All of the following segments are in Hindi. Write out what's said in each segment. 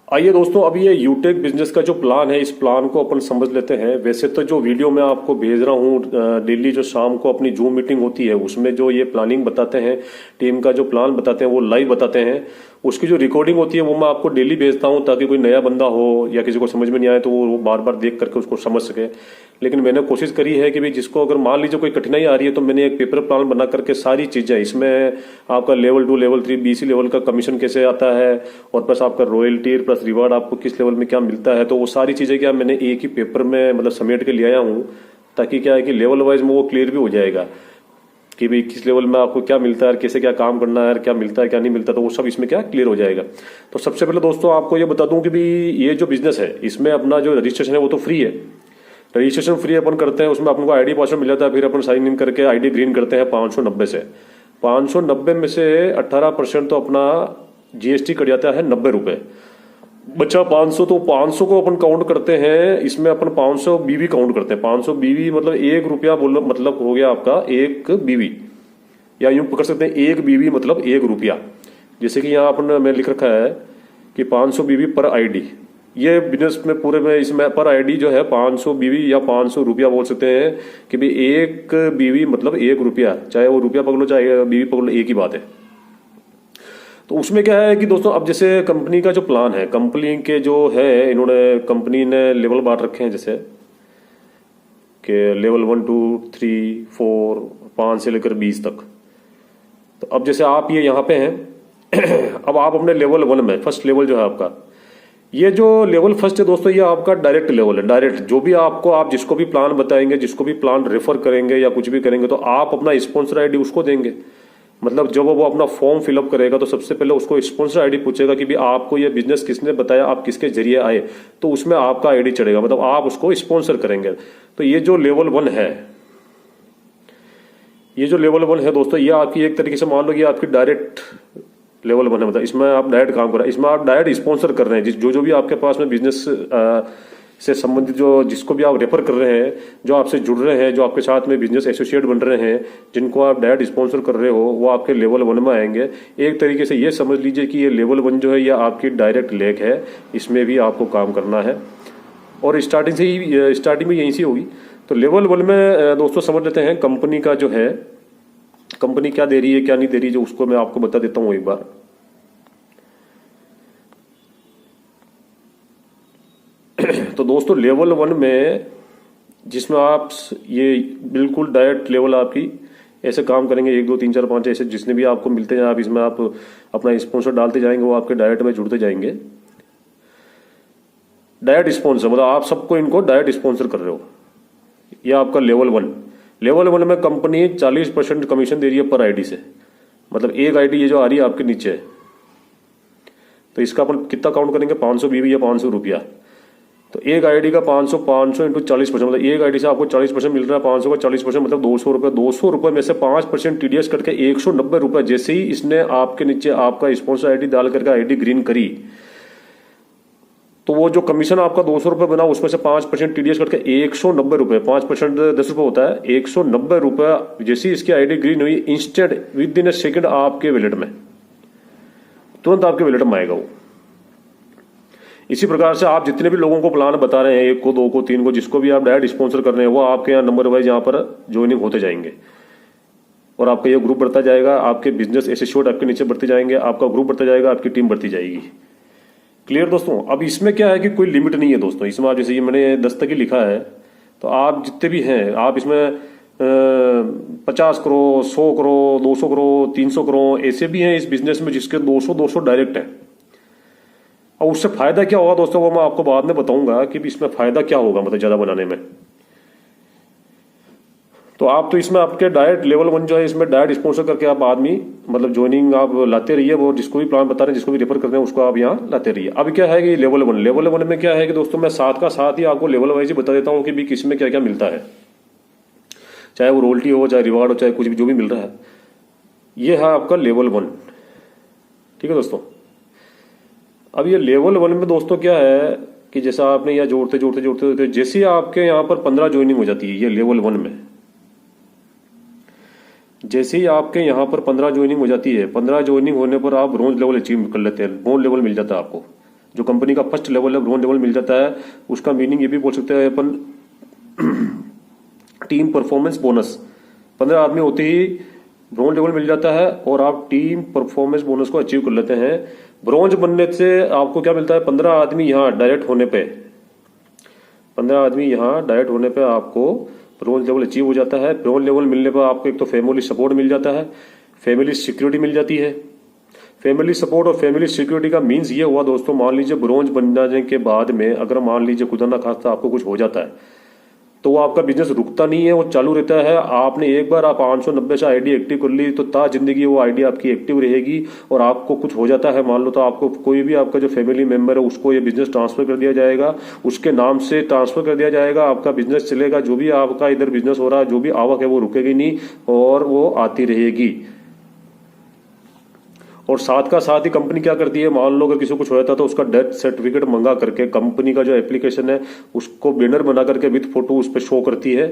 आइए दोस्तों, अभी ये यूटेक बिजनेस का जो प्लान है, इस प्लान को अपन समझ लेते हैं। वैसे तो जो वीडियो मैं आपको भेज रहा हूँ डेली, जो शाम को अपनी जूम मीटिंग होती है उसमें जो ये प्लानिंग बताते हैं, टीम का जो प्लान बताते हैं वो लाइव बताते हैं। उसकी जो रिकॉर्डिंग होती है वो मैं आपको डेली भेजता हूँ, ताकि कोई नया बंदा हो या किसी को समझ में नहीं आए तो वो बार बार देख करके उसको समझ सके। लेकिन मैंने कोशिश करी है कि भाई जिसको अगर मान लीजिए कोई कठिनाई आ रही है, तो मैंने एक पेपर प्लान बना करके सारी चीज़ें, इसमें आपका लेवल 2 लेवल 3 बीसी लेवल का कमीशन कैसे आता है, और प्लस आपका रॉयल्टी प्लस रिवार्ड आपको किस लेवल में क्या मिलता है, तो वो सारी चीज़ें क्या मैंने एक ही पेपर में मतलब समेट के ले आया हूँ। ताकि क्या है कि लेवल वाइज में वो क्लियर भी हो जाएगा कि भाई किस लेवल में आपको क्या मिलता है, कैसे क्या काम करना है, क्या मिलता है क्या नहीं मिलता, तो वो सब इसमें क्या क्लियर हो जाएगा। तो सबसे पहले दोस्तों आपको ये बता दूं कि भाई ये जो बिजनेस है इसमें अपना जो रजिस्ट्रेशन है वो तो फ्री है। रजिस्ट्रेशन फ्री अपन करते हैं, उसमें अपन को आईडी पासवर्ड मिल जाता है, फिर अपन साइन इन करके आईडी ग्रीन करते हैं 590 से। 590 में से 18% तो अपना जीएसटी कट जाता है 90 रुपए, बचा 500। तो 500 को अपन काउंट करते हैं, इसमें अपन 500 बीवी काउंट करते हैं। 500 बीवी मतलब 1 रुपया बोलो, मतलब हो गया आपका 1 बीवी, या यूं पकड़ सकते हैं 1 बीवी मतलब 1 रुपया। जैसे कि यहाँ अपन में लिख रखा है कि 500 बीवी पर आईडी। ये बिजनेस में पूरे में इसमें पर आईडी जो है 500 बीवी या 500 रुपया बोल सकते हैं कि भाई 1 बीवी मतलब 1 रुपया, चाहे वो रुपया पकड़ो चाहे बीवी पकड़ो, एक ही बात है। तो उसमें क्या है कि दोस्तों अब जैसे कंपनी का जो प्लान है, कंपनी के जो है इन्होंने कंपनी ने लेवल बांट रखे हैं, जैसे कि लेवल 1 2 3 4 5 से लेकर 20 तक। तो अब जैसे आप ये यहाँ पे हैं अब आप अपने लेवल 1 में, फर्स्ट लेवल जो है आपका, ये जो लेवल फर्स्ट है दोस्तों, ये आपका डायरेक्ट लेवल है। डायरेक्ट जो भी आपको, आप जिसको भी प्लान बताएंगे, जिसको भी प्लान रेफर करेंगे या कुछ भी करेंगे, तो आप अपना स्पॉन्सर आईडी उसको देंगे। मतलब जब वो अपना फॉर्म फिलअप करेगा तो सबसे पहले उसको स्पॉन्सर आईडी पूछेगा कि भी आपको ये बिजनेस किसने बताया, आप किसके जरिए आए, तो उसमें आपका आईडी चढ़ेगा, मतलब आप उसको स्पॉन्सर करेंगे। तो ये जो लेवल 1 है, ये जो लेवल 1 है दोस्तों, ये आपकी एक तरीके से मान लो ये आपकी डायरेक्ट लेवल 1 है। मतलब इसमें आप डायरेक्ट काम कर रहे हैं, इसमें आप डायरेक्ट स्पॉन्सर कर रहे हैं। जो भी आपके पास में बिजनेस से संबंधित जो जिसको भी आप रेफर कर रहे हैं, जो आपसे जुड़ रहे हैं, जो आपके साथ में बिजनेस एसोसिएट बन रहे हैं, जिनको आप डायरेक्ट स्पॉन्सर कर रहे हो, वो आपके लेवल 1 में आएंगे। एक तरीके से ये समझ लीजिए कि ये लेवल 1 जो है ये आपकी डायरेक्ट लेग है, इसमें भी आपको काम करना है और स्टार्टिंग में यहीं से होगी। तो लेवल 1 में दोस्तों समझ लेते हैं कंपनी का जो है, कंपनी क्या दे रही है क्या नहीं दे रही है, जो उसको मैं आपको बता देता हूँ एक बार। तो दोस्तों लेवल 1 में जिसमें आप ये बिल्कुल डायरेक्ट लेवल आपकी ऐसे काम करेंगे, 1 2 3 4 5 ऐसे जितने भी आपको मिलते हैं, आप इसमें आप अपना स्पॉन्सर डालते जाएंगे, वो आपके डायरेक्ट में जुड़ते जाएंगे। डायरेक्ट स्पॉन्सर मतलब आप सबको इनको डायरेक्ट स्पॉन्सर कर रहे हो। ये आपका लेवल 1। लेवल 1 में कंपनी 40% कमीशन दे रही है पर आईडी से। मतलब एक आईडी ये जो आ रही है आपके नीचे है, तो इसका अपन कितना काउंट करेंगे, 500 बीवी या 500 रुपया। तो एक आईडी का 500 इंटू 40%, मतलब एक आईडी से आपको 40% मिल रहा है। 500 का 40% मतलब 200 रुपये। 200 रुपये में से 5% टीडीएस कटके 190 रुपये। जैसे ही इसने आपके नीचे आपका स्पॉन्सर आईडी डाल करके आईडी ग्रीन करी, तो वो जो कमीशन आपका 200 रुपये बना, उसमें से 5% टीडीएस कटके 190 रुपये, 5% 10 रुपये होता है, 190 रुपये। जैसे ही इसकी आईडी ग्रीन हुई, instant with in A second आपके वैलेट में, तुरंत आपके वैलेट में आएगा वो। इसी प्रकार से आप जितने भी लोगों को प्लान बता रहे हैं, 1 को 2 को 3 को, जिसको भी आप डायरेक्ट स्पॉन्सर कर रहे हैं, वो आपके यहाँ नंबर वाइज यहाँ पर ज्वाइनिंग होते जाएंगे और आपका ये ग्रुप बढ़ता जाएगा। आपके बिजनेस एसोसिएट आपके नीचे बढ़ते जाएंगे, आपका ग्रुप बढ़ता जाएगा, आपकी टीम बढ़ती जाएगी। क्लियर दोस्तों। अब इसमें क्या है कि कोई लिमिट नहीं है दोस्तों। इसमें आप जैसे ये मैंने 10 तक ही लिखा है, तो आप जितने भी हैं आप इसमें 50 करो, 100 करो, 200 करो, 300 करो, ऐसे भी हैं इस बिजनेस में जिसके 200 डायरेक्ट है। और उससे फायदा क्या होगा दोस्तों, वो मैं आपको बाद में बताऊंगा कि इसमें फायदा क्या होगा, मतलब ज्यादा बनाने में। तो आप तो इसमें आपके डायरेक्ट लेवल 1 जो है, इसमें डायरेक्ट स्पॉन्सर करके आप आदमी मतलब ज्वाइनिंग आप लाते रहिए। वो जिसको भी प्लान बता रहे हैं, जिसको भी रेफर कर रहे हैं, उसको आप यहाँ लाते रहिए। अब क्या है कि लेवल 1 में क्या है कि दोस्तों मैं साथ का साथ ही आपको लेवल वाइज ही बता देता हूँ कि भी किसमें क्या क्या मिलता है, चाहे वो रोल्टी हो, चाहे रिवार्ड हो, चाहे कुछ भी जो भी मिल रहा है। ये है आपका लेवल 1। ठीक है दोस्तों। अब ये लेवल 1 में दोस्तों क्या है कि जैसा आपने यह जोड़ते जैसे आपके यहाँ पर 15 ज्वाइनिंग हो जाती है, ये लेवल 1 में जैसे ही आपके यहाँ पर 15 ज्वाइनिंग हो जाती है, 15 ज्वाइनिंग होने पर आप ब्रॉन्ज लेवल अचीव कर लेते हैं, ब्रॉन्ज लेवल मिल जाता है आपको। जो कंपनी का फर्स्ट लेवल है, ब्रोंज लेवल मिल जाता है। उसका मीनिंग ये भी बोल सकते हैं अपन टीम परफॉर्मेंस बोनस। 15 आदमी होते ही ब्रोंज लेवल मिल जाता है और आप टीम परफॉर्मेंस बोनस को अचीव कर लेते हैं। ब्रोंज बनने से आपको क्या मिलता है, 15 आदमी यहाँ डायरेक्ट होने पे, 15 आदमी यहाँ डायरेक्ट होने पे आपको ब्रोंज लेवल अचीव हो जाता है। ब्रोंज लेवल मिलने पर आपको एक तो फैमिली सपोर्ट मिल जाता है, फैमिली सिक्योरिटी मिल जाती है। फैमिली सपोर्ट और फैमिली सिक्योरिटी का मीन्स ये हुआ दोस्तों, मान लीजिए ब्रोंज बन जाने के बाद में अगर मान लीजिए खुदा ना खास्ता आपको कुछ हो जाता है तो वो आपका बिजनेस रुकता नहीं है, वो चालू रहता है। आपने एक बार आप 590 से आईडी एक्टिव कर ली तो ता जिंदगी वो आईडी आपकी एक्टिव रहेगी। और आपको कुछ हो जाता है मान लो तो आपको कोई भी आपका जो फैमिली मेंबर है उसको ये बिजनेस ट्रांसफर कर दिया जाएगा, उसके नाम से ट्रांसफर कर दिया जाएगा, आपका बिजनेस चलेगा। जो भी आपका इधर बिजनेस हो रहा है, जो भी आवक है वो रुकेगी नहीं और वो आती रहेगी। और साथ का साथ ही कंपनी क्या करती है, मान लो अगर किसी को कुछ हो जाता है तो उसका डेथ सर्टिफिकेट मंगा करके कंपनी का जो एप्लीकेशन है उसको बैनर बना करके विद फोटो उस पर शो करती है।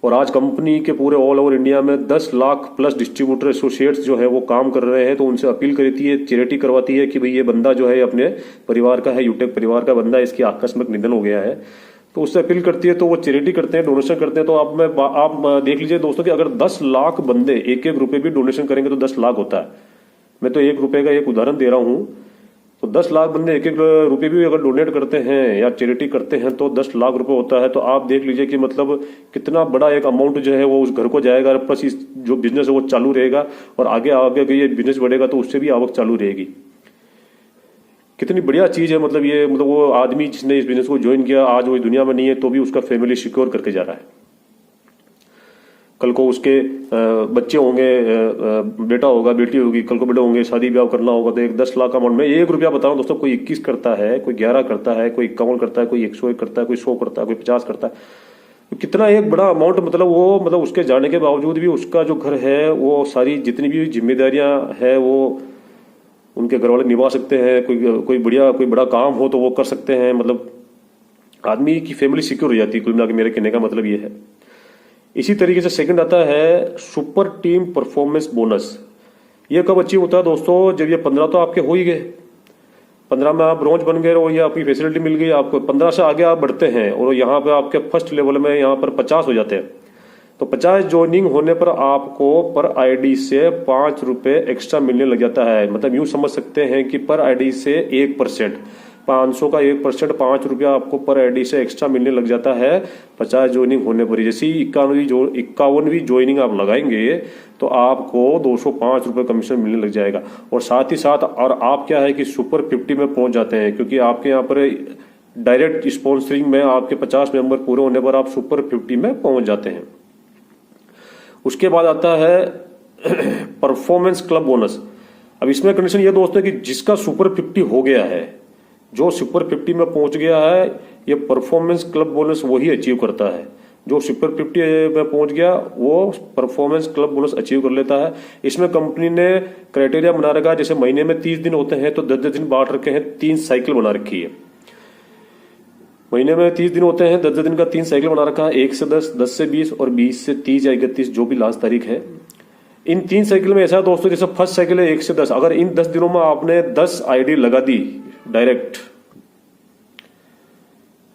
और आज कंपनी के पूरे ऑल ओवर इंडिया में 10 लाख प्लस डिस्ट्रीब्यूटर एसोसिएट्स जो है वो काम कर रहे हैं। तो उनसे अपील करती है, चैरिटी करवाती है कि भाई ये बंदा जो है अपने परिवार का है, यूटेक परिवार का बंदा है, इसकी आकस्मिक निधन हो गया है। तो उससे अपील करती है तो वो चैरिटी करते हैं, डोनेशन करते हैं। तो आप देख लीजिए दोस्तों कि अगर 10 लाख बंदे एक एक रुपए भी डोनेशन करेंगे तो 10 लाख होता है। मैं तो 1 रुपए का एक उदाहरण दे रहा हूं। तो 10 लाख बंदे एक एक रुपए भी अगर डोनेट करते हैं या चैरिटी करते हैं तो 10 लाख रुपए होता है। तो आप देख लीजिए कि मतलब कितना बड़ा एक अमाउंट जो है वो उस घर को जाएगा, प्लस इस जो बिजनेस है वो चालू रहेगा और आगे आगे ये बिजनेस बढ़ेगा तो उससे भी आवक चालू रहेगी। कितनी बढ़िया चीज है। मतलब ये मतलब वो आदमी जिसने इस बिजनेस को ज्वाइन किया आज वो दुनिया में नहीं है तो भी उसका फैमिली सिक्योर करके जा रहा है। कल को उसके बच्चे होंगे, बेटा होगा, बेटी होगी, कल को बेटे होंगे, शादी ब्याह करना होगा तो एक 10 लाख अमाउंट में 1 रुपया बताऊं दोस्तों, कोई 21 करता है, कोई 11 करता है, कोई 51 करता है, कोई 101 करता है, कोई 100 करता है, कोई 50 करता है। तो कितना एक बड़ा अमाउंट, मतलब वो मतलब उसके जाने के बावजूद भी उसका जो घर है वो सारी जितनी भी जिम्मेदारियां है वो उनके घर वाले निभा सकते हैं। कोई बड़ा काम हो तो वो कर सकते हैं। मतलब आदमी की फैमिली सिक्योर हो जाती है। कुल मिला के मेरे कहने का मतलब ये है। इसी तरीके से सेकंड आता है सुपर टीम परफॉर्मेंस बोनस। ये कब अचीव होता है दोस्तों, जब ये 15 तो आपके हो ही गए, 15 में आप ब्रोंज बन गए और ये आपकी फैसिलिटी मिल गई आपको। 15 से आगे आप बढ़ते हैं और यहाँ पे आपके फर्स्ट लेवल में यहाँ पर 50 हो जाते हैं। तो 50 ज्वाइनिंग होने पर आपको पर आईडी से 5 रुपए एक्स्ट्रा मिलने लग जाता है। मतलब यूं समझ सकते हैं कि पर आईडी से 1%, 500 का 1%, 5 रुपया आपको पर आईडी से एक्स्ट्रा मिलने लग जाता है 50 ज्वाइनिंग होने पर। जैसे 51वीं ज्वाइनिंग आप लगाएंगे तो आपको 205 रुपए कमीशन मिलने लग जाएगा। और साथ ही साथ और आप क्या है कि सुपर 50 में पहुंच जाते हैं, क्योंकि आपके यहाँ पर डायरेक्ट स्पॉन्सरिंग में आपके 50 मेंबर पूरे होने पर आप सुपर 50 में पहुंच जाते हैं। उसके बाद आता है परफॉर्मेंस क्लब बोनस। अब इसमें कंडीशन ये दोस्तों कि जिसका सुपर 50 हो गया है, जो सुपर 50 में पहुंच गया है, ये परफॉर्मेंस क्लब बोनस वही अचीव करता है। जो सुपर 50 में पहुंच गया वो परफॉर्मेंस क्लब बोनस अचीव कर लेता है। इसमें कंपनी ने क्राइटेरिया बना रखा है, जैसे महीने में 30 दिन होते हैं तो 10-10 दिन बांट रखे हैं, 3 साइकिल बना रखी है। महीने में 30 दिन होते हैं, 10 दिन का 3 साइकिल बना रखा है, 1 से 10, 10 से 20 और 20 से 30 या 31 जो भी लास्ट तारीख है। इन 3 साइकिल में ऐसा है दोस्तों, जैसे फर्स्ट साइकिल है 1 से 10, अगर इन 10 दिनों में आपने 10 आईडी लगा दी डायरेक्ट,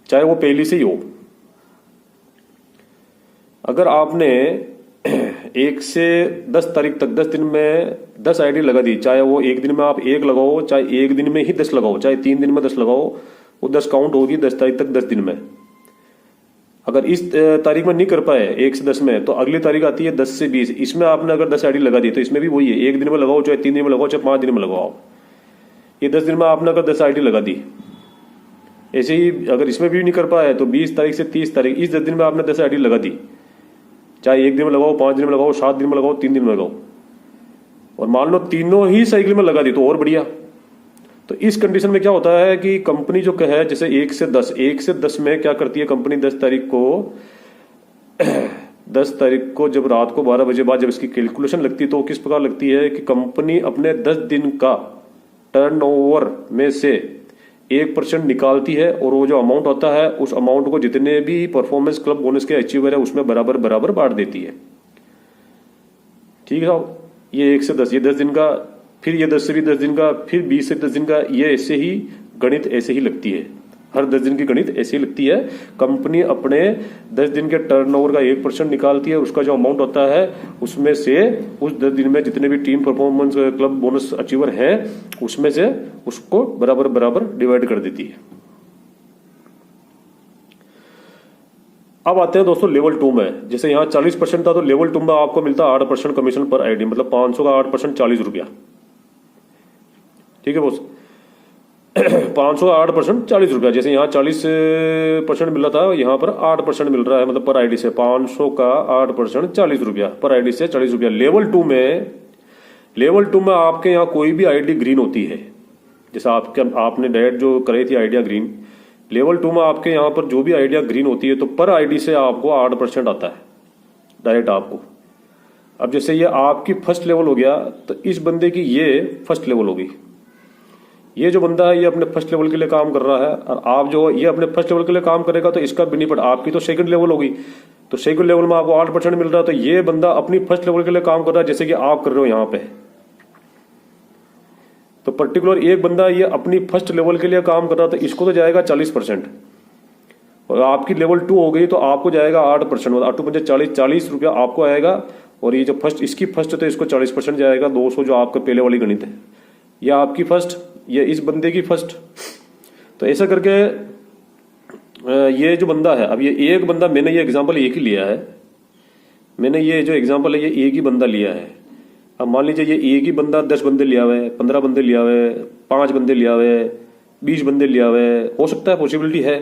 चाहे वो पहली से ही हो, अगर आपने 1 से 10 तारीख तक 10 दिन में 10 आईडी लगा दी, चाहे वो एक दिन में आप 1 लगाओ, चाहे एक दिन में ही 10 लगाओ, चाहे 3 दिन में 10 लगाओ, वो 10 काउंट होगी 10 तारीख तक 10 दिन में। अगर इस तारीख में नहीं कर पाए 1 से 10 में, तो अगली तारीख आती है 10 से 20, इसमें आपने अगर 10 आईडी लगा दी तो इसमें भी वही है, एक दिन में लगाओ, चाहे 3 दिन में लगाओ, चाहे 5 दिन में लगाओ। ये 10 दिन में आपने अगर 10 आईडी लगा दी, ऐसे ही अगर इसमें भी नहीं कर पाए तो 20 तारीख से 30 तारीख, इस 10 दिन में आपने 10 आईडी लगा दी, चाहे एक दिन में लगाओ, 5 दिन में लगाओ, 7 दिन में लगाओ, 3 दिन में लगाओ, और मान लो तीनों ही साइकिल में लगा दी तो और बढ़िया। तो इस कंडीशन में क्या होता है कि कंपनी जो है जैसे 1 से 10 में क्या करती है कंपनी, 10 तारीख को जब रात को 12 बजे बाद जब इसकी कैलकुलेशन लगती है तो किस प्रकार लगती है कि कंपनी अपने 10 दिन का टर्नओवर में से 1% निकालती है और वो जो अमाउंट होता है उस अमाउंट को जितने भी परफॉर्मेंस क्लब बोनस के अचीवर है उसमें बराबर बराबर बांट देती है। ठीक है साहब, ये 1 से 10, ये 10 दिन का, फिर ये 10 से भी 10 दिन का, फिर 20 से 10 दिन का, ये ऐसे ही गणित ऐसे ही लगती है, हर 10 दिन की गणित ऐसी लगती है। कंपनी अपने 10 दिन के टर्नओवर का 1% निकालती है, उसका जो अमाउंट होता है उसमें से उस 10 दिन में जितने भी team performance club bonus achiever हैं उसमें से उसको बराबर बराबर डिवाइड कर देती है। अब आते हैं दोस्तों लेवल 2 में। जैसे यहाँ 40% था तो लेवल 2 में आपको मिलता है 8% कमीशन पर आईडी, मतलब 500 का 8% 40 रुपया। ठीक है बॉस, 500 का 8% 40 रुपया। जैसे यहाँ 40% मिल रहा था, यहाँ पर 8% मिल रहा है, मतलब पर आईडी से 500 का 8% 40 रुपया, पर आईडी से 40 रुपया। लेवल 2 में आपके यहाँ कोई भी आईडी ग्रीन होती है, जैसे आपने डायरेक्ट जो कराई थी आइडिया ग्रीन, लेवल 2 में आपके यहाँ पर जो भी आइडिया ग्रीन होती है तो पर आईडी से आपको 8% आता है डायरेक्ट आपको। अब जैसे ये आपकी फर्स्ट लेवल हो गया तो इस बंदे की ये फर्स्ट लेवल होगी। ये जो बंदा है ये अपने फर्स्ट लेवल के लिए काम कर रहा है और आप जो ये अपने फर्स्ट लेवल के लिए काम करेगा तो इसका बेनिफिट आपकी तो सेकंड लेवल होगी, तो सेकंड लेवल में आपको 8% मिल रहा है। तो ये बंदा अपनी फर्स्ट लेवल के लिए काम कर रहा है जैसे कि आप कर रहे हो यहाँ पे। तो पर्टिकुलर एक बंदा ये अपनी फर्स्ट लेवल के लिए काम कर रहा था, इसको तो जाएगा 40%, और आपकी लेवल 2 हो गई तो आपको जाएगा 8%, मतलब 8 पंजे 40 रुपया आपको आएगा। और ये जो फर्स्ट इसकी फर्स्ट है तो इसको 40% जाएगा, 200 जो आपका पहले वाली गणित है, या आपकी फर्स्ट, ये इस बंदे की फर्स्ट। तो ऐसा करके ये जो बंदा है, अब ये एक बंदा, मैंने ये एग्जांपल एक ही लिया है, मैंने ये जो एग्जांपल है ये एक ही बंदा लिया है। अब मान लीजिए ये एक ही बंदा 10 बंदे लिया हुए, 15 बंदे लिया हुए, 5 बंदे लिया हुए, 20 बंदे लिया हुए, हो सकता है, पॉसिबिलिटी है,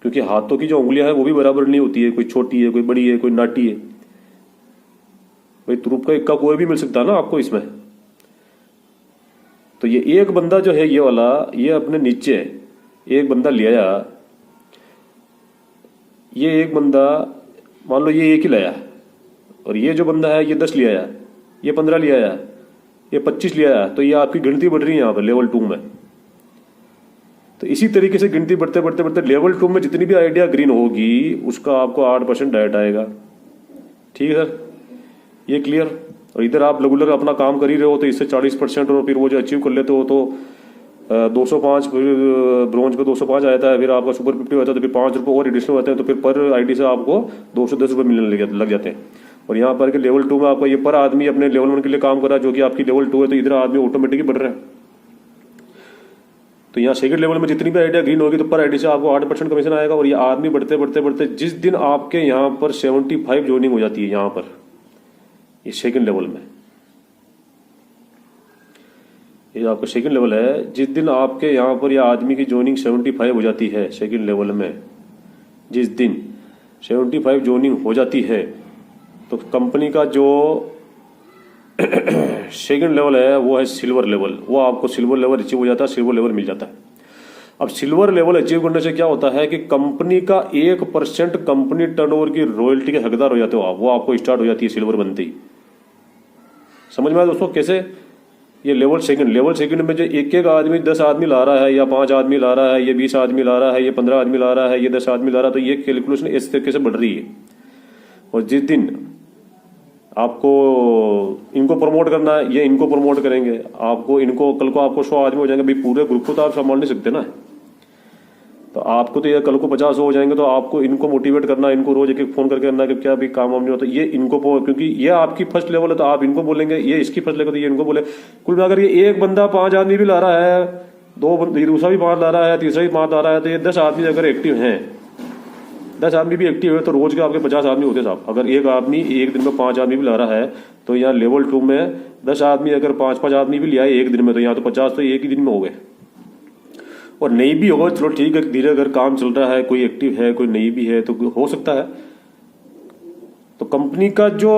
क्योंकि हाथों की जो उंगलियां हैं वो भी बराबर नहीं होती है, कोई छोटी है, कोई बड़ी है, कोई नाटी है। भाई तुरुप का इक्का कोई भी मिल सकता है ना आपको इसमें। तो ये एक बंदा जो है ये वाला, ये अपने नीचे एक बंदा लिया, ये एक बंदा मान लो ये एक ही लाया, और ये जो बंदा है ये 10 लिया, ये 15 लिया, ये 25 लिया, तो ये आपकी गिनती बढ़ रही है यहाँ पर लेवल 2 में। तो इसी तरीके से गिनती बढ़ते बढ़ते बढ़ते लेवल 2 में जितनी भी आइडिया ग्रीन होगी उसका आपको 8% डायरेक्ट आएगा। ठीक है सर, ये क्लियर। और इधर आप रेगुलर अपना काम कर ही रहे हो तो इससे 40%, और फिर वो जो अचीव कर लेते हो तो 205, फिर ब्रॉन्ज पे 205 आता है, फिर आपका सुपर 50 होता है तो फिर 5 रुपये और एडिशनल होते हैं, तो फिर पर आईडी से आपको 210 रुपये मिलने लग जाते हैं। और यहाँ पर के लेवल 2 में आपका ये पर आदमी अपने लेवल 1 के लिए काम कर रहा है जो कि आपकी लेवल 2 है, तो इधर आदमी ऑटोमेटिकली बढ़ रहा है। तो यहाँ सेकंड लेवल में जितनी भी आइडिया ग्रीन होगी तो पर आईडी से आपको 8% कमीशन आएगा। और ये आदमी बढ़ते बढ़ते बढ़ते जिस दिन आपके यहाँ पर 75 ज्वाइनिंग हो जाती है, यहाँ पर ये सेकंड लेवल में, ये आपका सेकंड लेवल है, जिस दिन आपके यहाँ पर यह आदमी की ज्वाइनिंग 75 हो जाती है सेकंड लेवल में, जिस दिन 75 ज्वाइनिंग हो जाती है तो कंपनी का जो सेकंड लेवल है वो है सिल्वर लेवल। वो आपको सिल्वर लेवल अचीव हो जाता है, सिल्वर लेवल मिल जाता है। अब सिल्वर लेवल अचीव करने से क्या होता है कि कंपनी का 1% कंपनी टर्नओवर की रॉयल्टी के हकदार हो जाते हो आप, वो आपको स्टार्ट हो जाती है सिल्वर बनते ही। समझ में आया दोस्तों कैसे? ये लेवल सेकंड में जो एक एक आदमी 10 आदमी ला रहा है, या 5 आदमी ला रहा है, ये 20 आदमी ला रहा है, ये 15 आदमी ला रहा है, ये 10 आदमी ला रहा है, तो ये कैलकुलेशन इस तरीके से बढ़ रही है। और जिस दिन आपको इनको प्रमोट करना है, ये इनको प्रमोट करेंगे, आपको इनको कल को आपको 100 आदमी हो जाएंगे, भाई पूरे ग्रुप को तो आप संभाल नहीं सकते ना। तो आपको तो ये कल को 50 हो जाएंगे, तो आपको इनको मोटिवेट करना, इनको रोज एक एक फोन करके करना कि क्या भी काम वाम नहीं होता, ये इनको, क्योंकि ये आपकी फर्स्ट लेवल है तो आप इनको बोलेंगे, ये इसकी फर्स्ट लेवल तो ये इनको बोले। कुल मिलाकर ये एक बंदा 5 आदमी भी ला रहा है, दूसरा भी 5 ला रहा है, तीसरा भी 5 ला रहा है, तो ये 10 आदमी अगर एक्टिव हैं, 10 आदमी भी एक्टिव है तो रोज के आपके 50 आदमी होते साहब। अगर एक आदमी एक दिन में 5 आदमी भी ला रहा है तो यहाँ लेवल 2 में 10 आदमी अगर 5-5 आदमी भी लिया है एक दिन में, तो यहाँ तो 50 तो एक ही दिन में हो गए। और नहीं भी होगा चलो ठीक है, धीरे अगर काम चल रहा है, कोई एक्टिव है कोई नहीं भी है तो हो सकता है। तो कंपनी का जो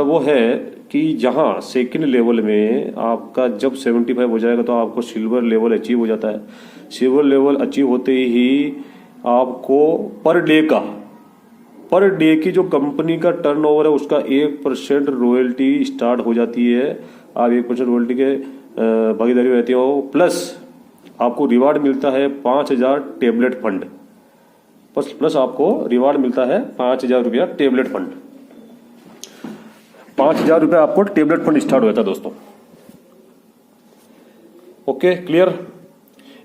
वो है कि जहाँ सेकंड लेवल में आपका जब 75 हो जाएगा तो आपको सिल्वर लेवल अचीव हो जाता है। सिल्वर लेवल अचीव होते ही आपको पर डे की जो कंपनी का टर्नओवर है उसका 1% रॉयल्टी स्टार्ट हो जाती है। आप 1% रॉयल्टी के भागीदारी रहते हो, प्लस आपको रिवार्ड मिलता है 5000 टेबलेट फंड, प्लस आपको रिवार्ड मिलता है 5000 रुपया टेबलेट फंड। 5000 रुपया आपको टेबलेट फंड स्टार्ट हो जाता है दोस्तों। Okay clear?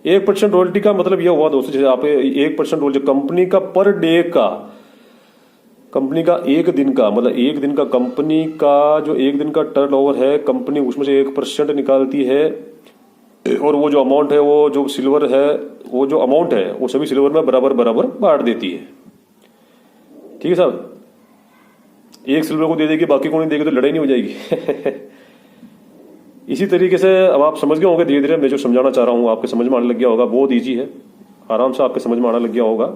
1% रॉयल्टी का मतलब यह हुआ दोस्तों, जैसे आप 1% रॉयल्टी कंपनी का पर डे का, कंपनी का एक दिन का, मतलब एक दिन का कंपनी का जो एक दिन का टर्नओवर है, कंपनी उसमें से 1% निकालती है, और वो जो अमाउंट है, वो जो सिल्वर है, वो जो अमाउंट है वो सभी सिल्वर में बराबर बराबर बांट देती है। ठीक है साहब, एक सिल्वर को दे देगी, बाकी को नहीं देगी तो लड़ाई नहीं हो जाएगी। इसी तरीके से अब आप समझ गए होंगे धीरे धीरे, मैं जो समझाना चाह रहा हूँ आपके समझ में आने लग गया होगा, बहुत ईजी है, आराम से आपके समझ में आने लग गया होगा।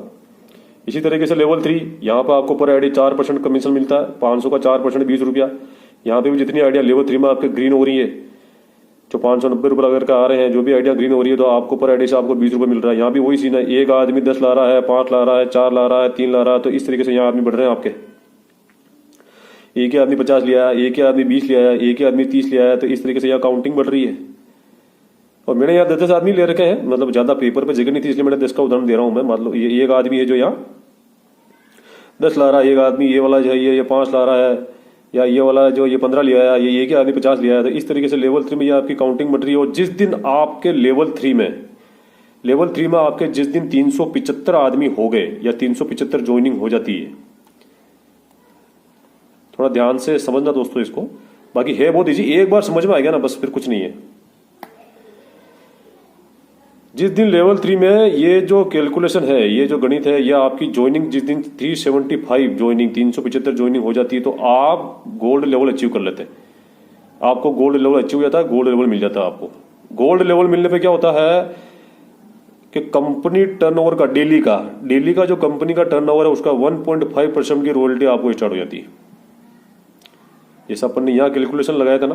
इसी तरीके से लेवल 3, यहाँ पर आपको पर आईडी 4% कमीशन मिलता है, 500 का 4% 20 रुपया। यहाँ पे भी जितनी आइडिया लेवल 3 में आपके ग्रीन हो रही है, जो 590 रुपये अगर का आ रहे हैं, जो भी आइडिया ग्रीन हो रही है, तो आपको पर आईडी से आपको 20 रुपये मिल रहा है। यहाँ भी वही सीन है, एक आदमी 10 ला रहा है, 5 ला रहा है, 4 ला रहा है, 3 ला रहा है, तो इस तरीके से यहाँ आदमी बढ़ रहे हैं आपके। एक ही आदमी 50 लिया है, एक ही आदमी 20 लिया है, एक ही आदमी 30 लिया है, तो इस तरीके से यहाँ काउंटिंग बढ़ रही है। और मैंने यहाँ 10 आदमी ले रखे हैं, मतलब ज्यादा पेपर पे जगह नहीं थी, इसलिए मैंने 10 का उदाहरण दे रहा हूँ मैं। मतलब ये एक आदमी है जो यहाँ 10 ला रहा है, एक आदमी ये वाला जो है ये 5 ला रहा है, या ये वाला जो ये 15 लिया है, ये एक ही आदमी 50 लिया है, तो इस तरीके से लेवल 3 में ये आपकी काउंटिंग बढ़ रही है। और जिस दिन आपके लेवल 3 में आपके जिस दिन 375 आदमी हो गए या 375 ज्वाइनिंग हो जाती है, थोड़ा ध्यान से समझना दोस्तों इसको, बाकी है बहुत इजी, एक बार समझ में आ गया ना बस, फिर कुछ नहीं है। जिस दिन लेवल 3 में ये जो कैलकुलेशन है, ये जो गणित है, ये आपकी ज्वाइनिंग जिस दिन 375 ज्वाइनिंग 375 ज्वाइनिंग हो जाती है, तो आप गोल्ड लेवल अचीव कर लेते हैं। आपको गोल्ड लेवल अचीव हो जाता है, गोल्ड लेवल मिल जाता है आपको। गोल्ड लेवल मिलने पे क्या होता है कि कंपनी टर्नओवर का डेली का जो कंपनी का टर्नओवर है, उसका 1.5% की रॉयल्टी आपको स्टार्ट हो जाती है। जैसा अपन ने यहाँ कैलकुलेशन लगाया था ना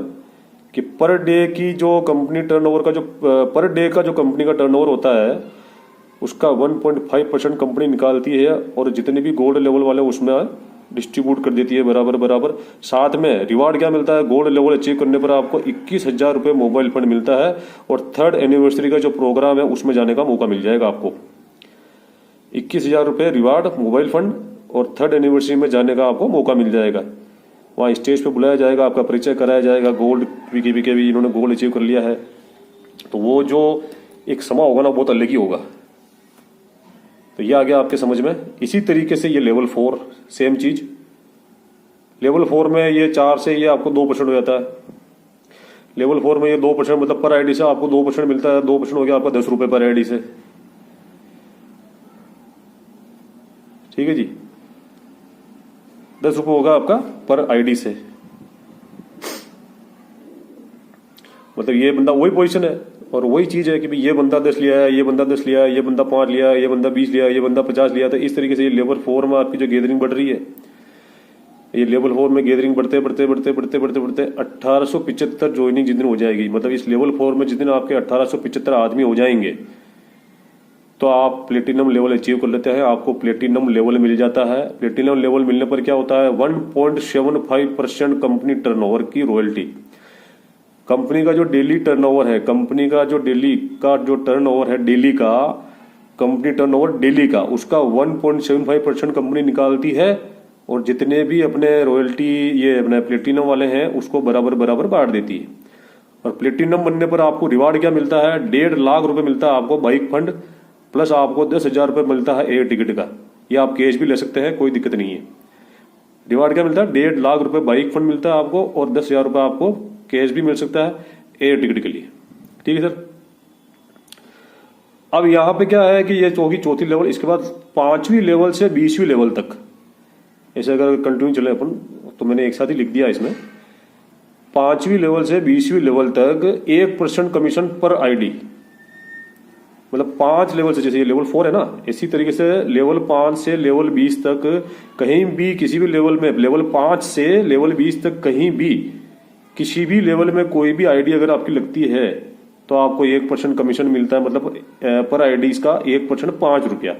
कि पर डे की जो कंपनी टर्नओवर का जो पर डे का जो कंपनी का टर्नओवर होता है, उसका 1.5% कंपनी निकालती है, और जितने भी गोल्ड लेवल वाले उसमें डिस्ट्रीब्यूट कर देती है बराबर बराबर। साथ में रिवार्ड क्या मिलता है, गोल्ड लेवल अचीव करने पर आपको 21,000 रुपये मोबाइल फंड मिलता है, और 3rd एनिवर्सरी का जो प्रोग्राम है उसमें जाने का मौका मिल जाएगा आपको। 21,000 रुपये रिवार्ड, मोबाइल फंड, और 3rd एनिवर्सरी में जाने का आपको मौका मिल जाएगा। वहाँ स्टेज पे बुलाया जाएगा, आपका परिचय कराया जाएगा, गोल्ड बीके भी इन्होंने गोल्ड अचीव कर लिया है, तो वो जो एक समा होगा ना बहुत अलग ही होगा। तो ये आ गया आपके समझ में। इसी तरीके से ये लेवल 4 सेम चीज, लेवल 4 में ये 4 से ये आपको 2% हो जाता है। लेवल 4 में ये 2% मतलब पर आईडी से आपको 2% मिलता है, 2% हो गया आपका 10 रुपये पर आईडी से। ठीक है जी, 10 रुपये होगा आपका पर आईडी से। मतलब ये बंदा वही पोजीशन है और वही चीज है कि भाई ये बंदा 10 लिया है, ये बंदा 10 लिया है, ये बंदा 5 लिया है, ये बंदा 20 लिया है, ये बंदा 50 लिया। तो इस तरीके से ये लेवल 4 में आपकी जो गैदरिंग बढ़ रही है, ये लेवल 4 में गैदरिंग बढ़ते बढ़ते बढ़ते बढ़ते बढ़ते बढ़ते 1875 ज्वाइनिंग जिस दिन हो जाएगी, मतलब इस लेवल 4 में जिस दिन आपके 1875 आदमी हो जाएंगे, तो आप प्लेटिनम लेवल अचीव कर लेते हैं, आपको प्लेटिनम लेवल मिल जाता है। प्लेटिनम लेवल मिलने पर क्या होता है, 1.75% कंपनी टर्नओवर की रॉयल्टी। कंपनी का जो डेली टर्नओवर है, कंपनी का जो डेली का जो टर्नओवर है, डेली का कंपनी टर्नओवर डेली का, उसका 1.75% कंपनी निकालती है, और जितने भी अपने रॉयल्टी ये अपने प्लेटिनम वाले हैं उसको बराबर बराबर बांट देती है। और प्लेटिनम बनने पर आपको रिवार्ड क्या मिलता है, 1.5 लाख रुपए मिलता है आपको बाइक फंड, प्लस आपको 10,000 रुपये मिलता है एयर टिकट का। ये आप कैश भी ले सकते हैं, कोई दिक्कत नहीं है। रिवार्ड क्या मिलता है, 1.5 लाख रुपए बाइक फंड मिलता है आपको, और 10,000 रुपये आपको कैश भी मिल सकता है एयर टिकट के लिए। ठीक है सर। अब यहाँ पे क्या है कि ये होगी चौथी लेवल, इसके बाद 5वीं लेवल से 20वीं लेवल तक, ऐसे अगर कंटिन्यू चले अपन तो मैंने एक साथ ही लिख दिया इसमें। 5वीं लेवल से 20वीं लेवल तक 1% कमीशन पर आईडी, मतलब 5 लेवल से, जैसे ये लेवल 4 है ना, इसी तरीके से लेवल 5 से लेवल 20 तक कहीं भी किसी भी लेवल में, लेवल 5 से लेवल 20 तक कहीं भी किसी भी लेवल में कोई भी आईडी अगर आपकी लगती है तो आपको 1% कमीशन मिलता है, मतलब पर आईडी का 1% 5 रुपया।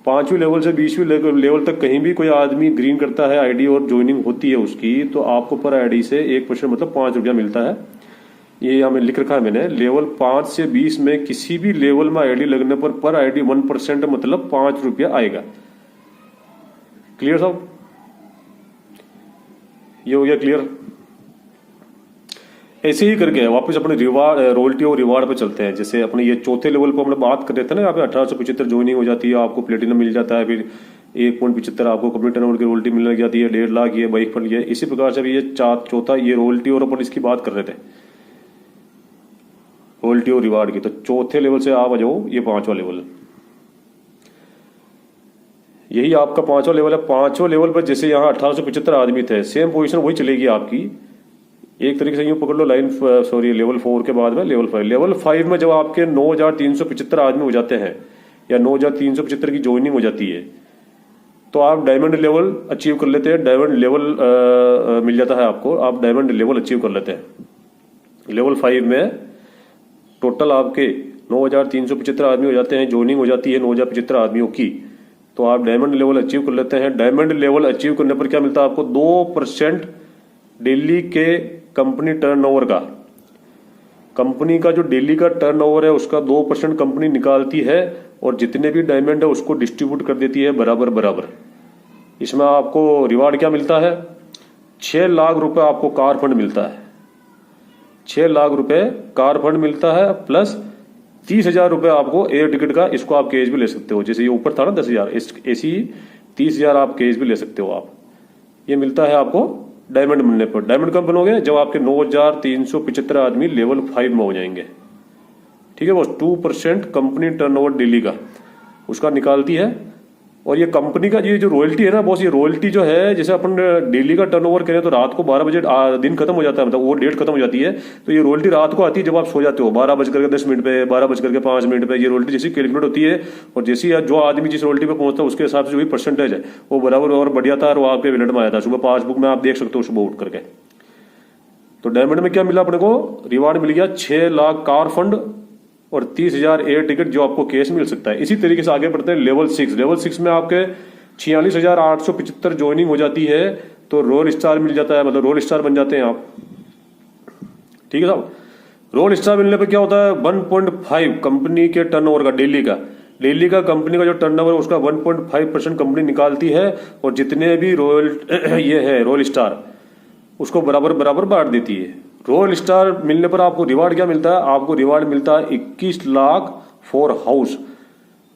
5वीं लेवल से 20वीं लेवल तक कहीं भी कोई आदमी ग्रीन करता है आईडी और ज्वाइनिंग होती है उसकी, तो आपको पर आईडी से 1% मतलब 5 रुपया मिलता है। ये यहाँ में लिख रखा है मैंने, लेवल 5 से 20 में किसी भी लेवल में आईडी लगने पर आईडी 1% मतलब 5 रुपया आएगा। क्लियर साहब, ये हो गया क्लियर। ऐसे ही करके वापस अपने रिवार्ड रॉयल्टी और रिवार्ड पे चलते हैं। जैसे अपने ये चौथे लेवल पर हमने बात कर रहे थे ना, यहाँ पे 1875 ज्वाइनिंग हो जाती है, आपको प्लेटिनम मिल जाता है, फिर 1.75 आपको कंपनी टर्नओवर की रॉयल्टी मिलने लग जाती है, 1.5 लाख ये बाइक फंड ये। इसी प्रकार से अभी ये चौथा ये रॉयल्टी और अपन इसकी बात कर रहे थे, रॉयल्टी और रिवार्ड की। तो चौथे लेवल से आप आ जाओ ये 5वां लेवल, यही आपका 5वां लेवल है। 5वां लेवल पर जैसे यहाँ 1875 आदमी थे, सेम पोजीशन वही चलेगी आपकी। एक तरीके से यूं पकड़ लो लाइन, सॉरी लेवल 4 के बाद में लेवल 5। लेवल 5 में जब आपके 9375 आदमी हो जाते हैं या 9375 की ज्वाइनिंग हो जाती है, तो आप डायमंड लेवल अचीव कर लेते हैं। डायमंड लेवल मिल जाता है आपको, आप डायमंड लेवल अचीव कर लेते हैं। लेवल 5 में टोटल आपके 9375 आदमी हो जाते हैं, ज्वाइनिंग हो जाती है 9075 आदमियों की, तो आप डायमंड लेवल अचीव कर लेते हैं। डायमंड लेवल अचीव करने पर क्या मिलता है आपको? 2% दिल्ली के कंपनी टर्नओवर का, कंपनी का जो दिल्ली का टर्नओवर है उसका 2% कंपनी निकालती है और जितने भी डायमंड है उसको डिस्ट्रीब्यूट कर देती है बराबर बराबर। इसमें आपको रिवार्ड क्या मिलता है? 6 लाख रुपए आपको कार फंड मिलता है, 6 लाख रुपए कार फंड मिलता है, प्लस 30,000 रुपए आपको एयर टिकट का, इसको आप कैश भी ले सकते हो। जैसे ये ऊपर था ना 10,000, ऐसी 30,000 आप कैश भी ले सकते हो आप। ये मिलता है आपको डायमंड मिलने पर। डायमंड कब बनोगे? जब आपके 9375 आदमी लेवल 5 में हो जाएंगे। ठीक है बॉस। 2% कंपनी टर्नओवर दिल्ली का उसका निकालती है। और ये कंपनी का ये जो रॉयल्टी है ना बॉस, ये रॉयल्टी जो है, जैसे अपन दिल्ली का टर्नओवर करें तो रात को 12 बजे दिन खत्म हो जाता है, मतलब वो डेट खत्म हो जाती है, तो ये रॉयल्टी रात को आती है जब आप सो जाते हो 12:10 पे, 12:05 पे। ये रॉयल्टी जैसी कैलकुलेट होती है और जैसी जो आदमी जिस रॉयल्टी पे पहुंचता है उसके हिसाब से जो भी परसेंटेज है वो बराबर और बढ़ जाता है, और वो आपके वैलेट में आ जाता है। सुबह पासबुक में आप देख सकते हो सुबह उठ करके। तो डायमंड में क्या मिला अपने को? रिवार्ड मिल गया 6 लाख कार फंड और 30,000 एयर टिकट जो आपको कैश मिल सकता है। इसी तरीके से आगे बढ़ते हैं लेवल 6। लेवल 6 में आपके 46,875 ज्वाइनिंग हो जाती है, तो रोल स्टार मिल जाता है, मतलब रोल स्टार बन जाते हैं आप। ठीक है साहब। रोल स्टार मिलने पर क्या होता है? 1.5 कंपनी के टर्नओवर का, दिल्ली का कंपनी का जो टर्नओवर है उसका 1.5% कंपनी निकालती है, और जितने भी रोयल ये है रोल स्टार उसको बराबर बराबर बांट देती है। रोयल स्टार मिलने पर आपको रिवार्ड क्या मिलता है? आपको रिवार्ड मिलता है 21 लाख फॉर हाउस,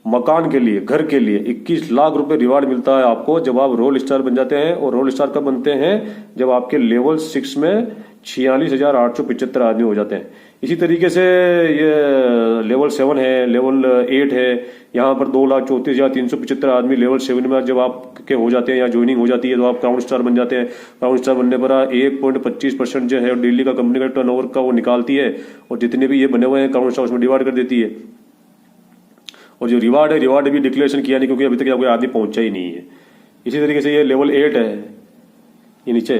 मकान के लिए, घर के लिए 21 लाख रुपए रिवार्ड मिलता है आपको जब आप रोल स्टार बन जाते हैं। और रोल स्टार कब बनते हैं? जब आपके लेवल 6 में 46,875 आदमी हो जाते हैं। इसी तरीके से ये लेवल 7 है, लेवल 8 है, यहाँ पर 2,34,375 आदमी लेवल 7 में जब आपके हो जाते हैं या ज्वाइनिंग हो जाती है तो आप क्राउन स्टार बन जाते हैं। क्राउन स्टार बनने पर 1.25% जो है दिल्ली का कंपनी का टर्नओवर का वो निकालती है, और जितने भी ये बने हुए हैं क्राउन स्टार उसमें डिवाइड कर देती है। और जो रिवार्ड है, रिवार्ड भी डिक्लेरेशन किया नहीं क्योंकि अभी तक कोई आदमी पहुंचा ही नहीं है। इसी तरीके से ये लेवल 8 है, ये नीचे